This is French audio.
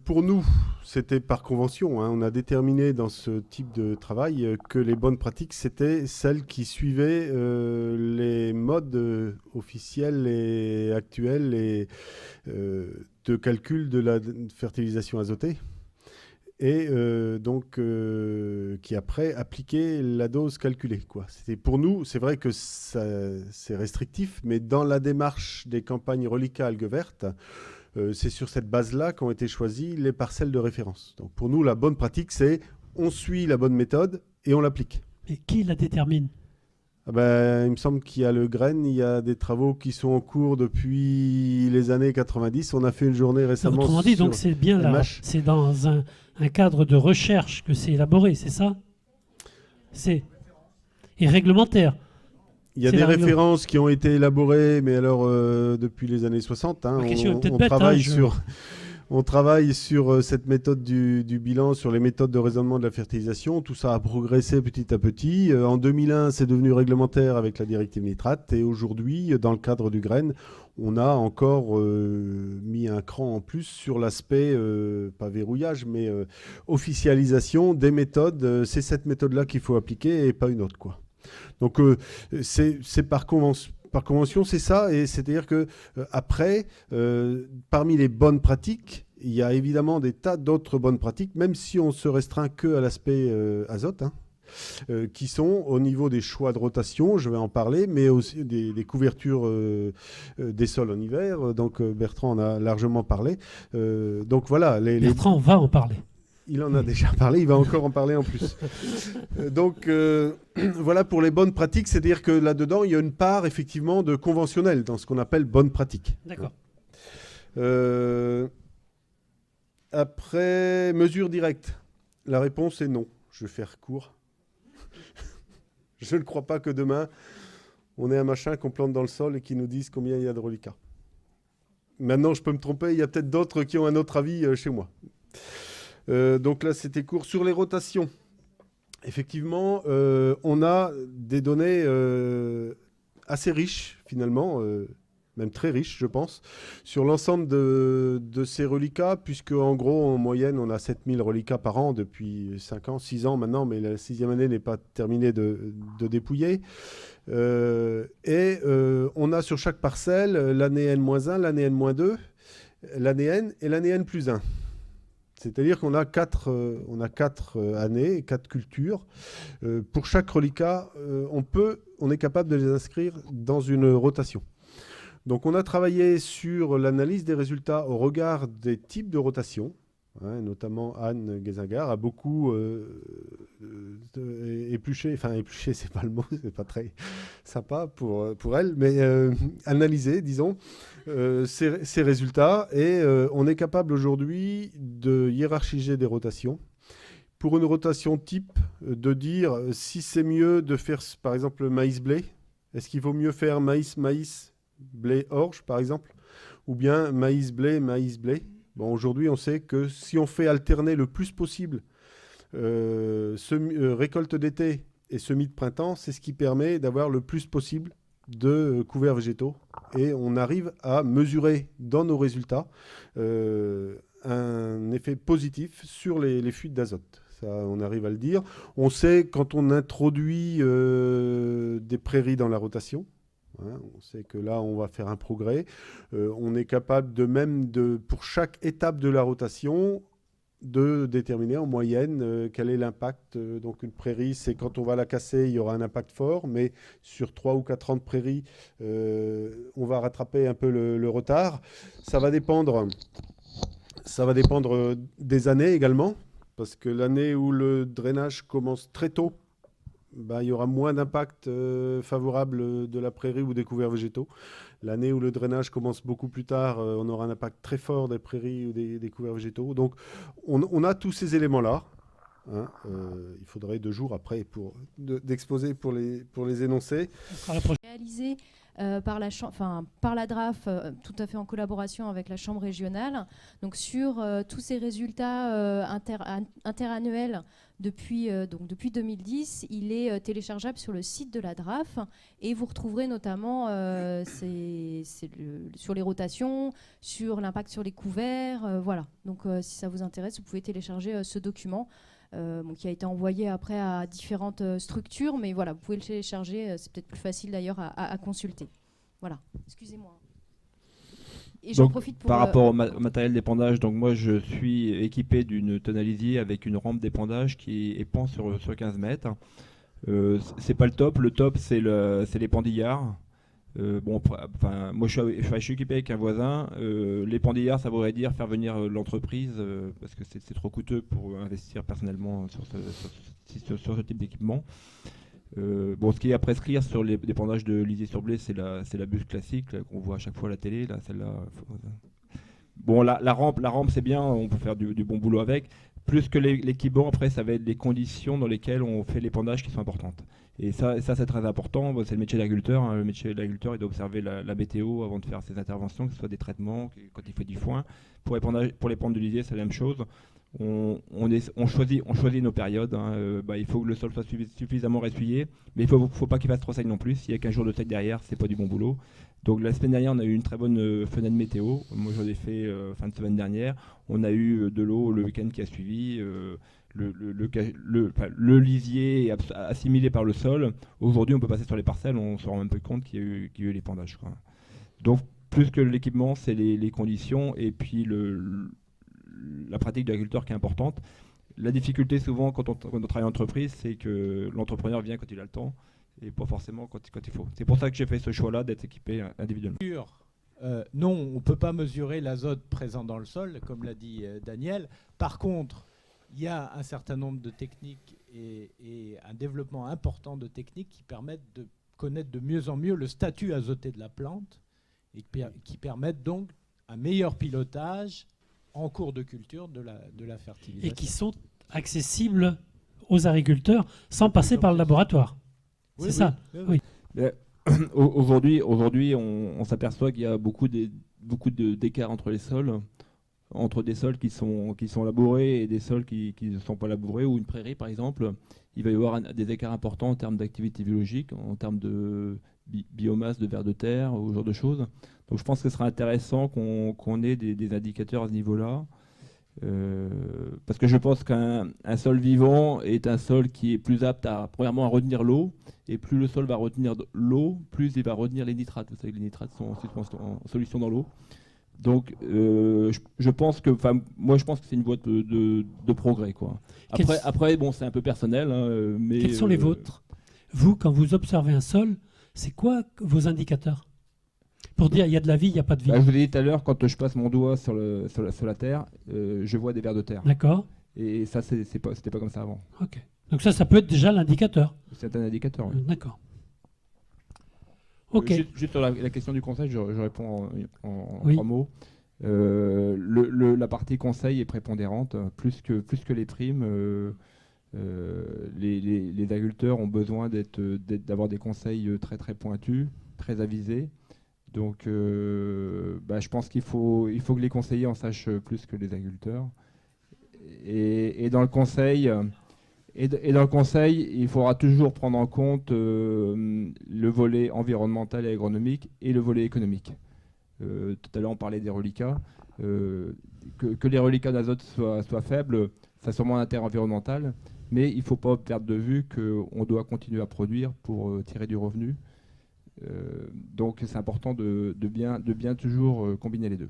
Pour nous, c'était par convention, hein. On a déterminé dans ce type de travail que les bonnes pratiques, c'était celles qui suivaient les modes officiels et actuels de calcul de la fertilisation azotée. Et qui après appliquaient la dose calculée, quoi. C'était pour nous, c'est vrai que c'est restrictif, mais dans la démarche des campagnes reliquat algues vertes, c'est sur cette base-là qu'ont été choisies les parcelles de référence. Donc pour nous, la bonne pratique, c'est on suit la bonne méthode et on l'applique. Et qui la détermine? Ah ben, il me semble qu'il y a le GREN, il y a des travaux qui sont en cours depuis les années 90. On a fait une journée récemment Autrement dit, sur donc c'est bien là, MH. c'est dans un cadre de recherche que c'est élaboré, c'est ça? Et réglementaire. Il y a C'est des la règle. références qui ont été élaborées, mais alors depuis les années 60, hein, Ma question est peut-être on bête, hein, travaille on travaille sur cette méthode du bilan, sur les méthodes de raisonnement de la fertilisation. Tout ça a progressé petit à petit. En 2001, c'est devenu réglementaire avec la directive nitrate. Et aujourd'hui, dans le cadre du GREN, on a encore mis un cran en plus sur l'aspect, pas verrouillage, mais officialisation des méthodes. C'est cette méthode-là qu'il faut appliquer et pas une autre, quoi. Donc c'est par convention, c'est ça. Et c'est-à-dire que après, parmi les bonnes pratiques, il y a évidemment des tas d'autres bonnes pratiques, même si on se restreint que à l'aspect azote, hein, qui sont au niveau des choix de rotation, je vais en parler, mais aussi des couvertures des sols en hiver. Donc Bertrand en a largement parlé. Donc voilà. Bertrand va en parler. Il en a déjà parlé, il va encore en parler en plus. Donc voilà pour les bonnes pratiques, c'est-à-dire que là-dedans, il y a une part effectivement de conventionnel dans ce qu'on appelle bonnes pratiques. D'accord. Après, mesure directe. La réponse est non. Je vais faire court. Je ne crois pas que demain, on ait un machin qu'on plante dans le sol et qui nous dise combien il y a de reliquats. Maintenant, je peux me tromper, il y a peut-être d'autres qui ont un autre avis chez moi. Donc là, c'était court. Sur les rotations, effectivement, on a des données assez riches, finalement, même très riches, je pense, sur l'ensemble de ces reliquats, puisque en gros, en moyenne, on a 7000 reliquats par an depuis 5 ans, 6 ans maintenant, mais la 6e année n'est pas terminée de dépouiller. On a sur chaque parcelle l'année N-1, l'année N-2, l'année N et l'année N+1. C'est-à-dire qu'on a quatre années, 4 cultures. Pour chaque reliquat, on est capable de les inscrire dans une rotation. Donc on a travaillé sur l'analyse des résultats au regard des types de rotation. Hein, notamment Anne Guézingard a beaucoup épluché, c'est pas le mot, c'est pas très sympa pour elle, mais analysé, disons, ces résultats. Et on est capable aujourd'hui de hiérarchiser des rotations. Pour une rotation type, de dire si c'est mieux de faire, par exemple, maïs-blé, est-ce qu'il vaut mieux faire maïs-maïs, blé-orge, par exemple, ou bien maïs-blé, maïs-blé. Bon, aujourd'hui, on sait que si on fait alterner le plus possible récolte d'été et semis de printemps, c'est ce qui permet d'avoir le plus possible de couverts végétaux. Et on arrive à mesurer dans nos résultats un effet positif sur les fuites d'azote. Ça, on arrive à le dire. On sait quand on introduit des prairies dans la rotation. Hein, on sait que là, on va faire un progrès. On est capable pour chaque étape de la rotation, de déterminer en moyenne quel est l'impact. Donc une prairie, c'est quand on va la casser, il y aura un impact fort, mais sur 3 ou 4 ans de prairie, on va rattraper un peu le retard. Ça va dépendre des années également, parce que l'année où le drainage commence très tôt, il y aura moins d'impact favorable de la prairie ou des couverts végétaux. L'année où le drainage commence beaucoup plus tard, on aura un impact très fort des prairies ou des couverts végétaux. Donc, on a tous ces éléments-là. Hein, il faudrait 2 jours après d'exposer pour les énoncer. Réaliser par la DRAF, tout à fait en collaboration avec la Chambre régionale. Donc sur tous ces résultats interannuels depuis 2010, il est téléchargeable sur le site de la DRAF et vous retrouverez notamment sur les rotations, sur l'impact sur les couverts, voilà. Donc si ça vous intéresse, vous pouvez télécharger ce document qui a été envoyé après à différentes structures, mais voilà, vous pouvez le télécharger, c'est peut-être plus facile d'ailleurs à consulter. Voilà, excusez-moi. Et j'en profite pour... Par rapport au matériel d'épandage, donc moi je suis équipé d'une tonalisier avec une rampe d'épandage qui épand sur 15 mètres. C'est pas le top c'est l'épandillard. Moi je suis équipé avec un voisin. L'épandillard, ça voudrait dire faire venir l'entreprise parce que c'est trop coûteux pour investir personnellement sur ce type d'équipement. Ce qui est à prescrire sur l'épandage de lisier sur blé, c'est la bûche classique qu'on voit à chaque fois à la télé. Là, celle-là. Bon, la rampe, c'est bien, on peut faire du bon boulot avec. Plus que l'équipement, après, ça va être les conditions dans lesquelles on fait l'épandage qui sont importantes. Et ça c'est très important. Bon, c'est le métier d'agriculteur. Hein. Le métier d'agriculteur, il doit observer la météo avant de faire ses interventions, que ce soit des traitements, quand il fait du foin. Pour l'épandage de lisier, c'est la même chose. On choisit nos périodes. Hein. Il faut que le sol soit suffisamment ressuyé, mais il ne faut pas qu'il fasse trop sec non plus. S'il y a 15 jours de sec derrière, c'est pas du bon boulot. Donc la semaine dernière, on a eu une très bonne fenêtre météo. Moi, j'en ai fait fin de semaine dernière. On a eu de l'eau le week-end qui a suivi. Le lisier est assimilé par le sol. Aujourd'hui, on peut passer sur les parcelles, on se rend même peu compte qu'il y a eu l'épandage. Donc, plus que l'équipement, c'est les conditions et puis la pratique de l'agriculteur qui est importante. La difficulté souvent quand on travaille en entreprise, c'est que l'entrepreneur vient quand il a le temps et pas forcément quand il faut. C'est pour ça que j'ai fait ce choix-là d'être équipé individuellement. Non, on ne peut pas mesurer l'azote présent dans le sol, comme l'a dit Daniel. Par contre, il y a un certain nombre de techniques et un développement important de techniques qui permettent de connaître de mieux en mieux le statut azoté de la plante et qui permettent donc un meilleur pilotage en cours de culture de la fertilisation. Et qui sont accessibles aux agriculteurs sans passer par le laboratoire. Oui, c'est ça. Oui. Aujourd'hui, on s'aperçoit qu'il y a beaucoup d'écarts entre les sols, entre des sols qui sont labourés et des sols qui ne sont pas labourés, ou une prairie par exemple. Il va y avoir des écarts importants en termes d'activité biologique, en termes de biomasse, de vers de terre, ou ce genre de choses. Donc je pense que ce sera intéressant qu'on ait des indicateurs à ce niveau-là. Parce que je pense qu'un sol vivant est un sol qui est plus apte premièrement à retenir l'eau, et plus le sol va retenir l'eau, plus il va retenir les nitrates. Vous savez que les nitrates sont en solution dans l'eau. Donc je pense que c'est une voie de progrès, quoi. Après bon, c'est un peu personnel, hein, mais quels sont les vôtres? Vous, quand vous observez un sol, c'est quoi vos indicateurs pour dire il y a de la vie, il n'y a pas de vie? Je vous l'ai dit tout à l'heure, quand je passe mon doigt sur la terre, je vois des vers de terre. D'accord. Et ça, c'était pas comme ça avant. Ok. Donc ça peut être déjà l'indicateur. C'est un indicateur, oui. D'accord. Ok. Juste sur la question du conseil, je réponds en Oui. 3 mots. La partie conseil est prépondérante, plus que les primes. Les agriculteurs ont besoin d'avoir des conseils très très pointus, très avisés. Donc je pense qu'il faut que les conseillers en sachent plus que les agriculteurs. Et dans le conseil... dans le conseil, il faudra toujours prendre en compte le volet environnemental et agronomique et le volet économique. Tout à l'heure, on parlait des reliquats. Que les reliquats d'azote soient faibles, ça a sûrement un intérêt environnemental, mais il ne faut pas perdre de vue qu'on doit continuer à produire pour tirer du revenu. Donc c'est important de bien toujours combiner les deux.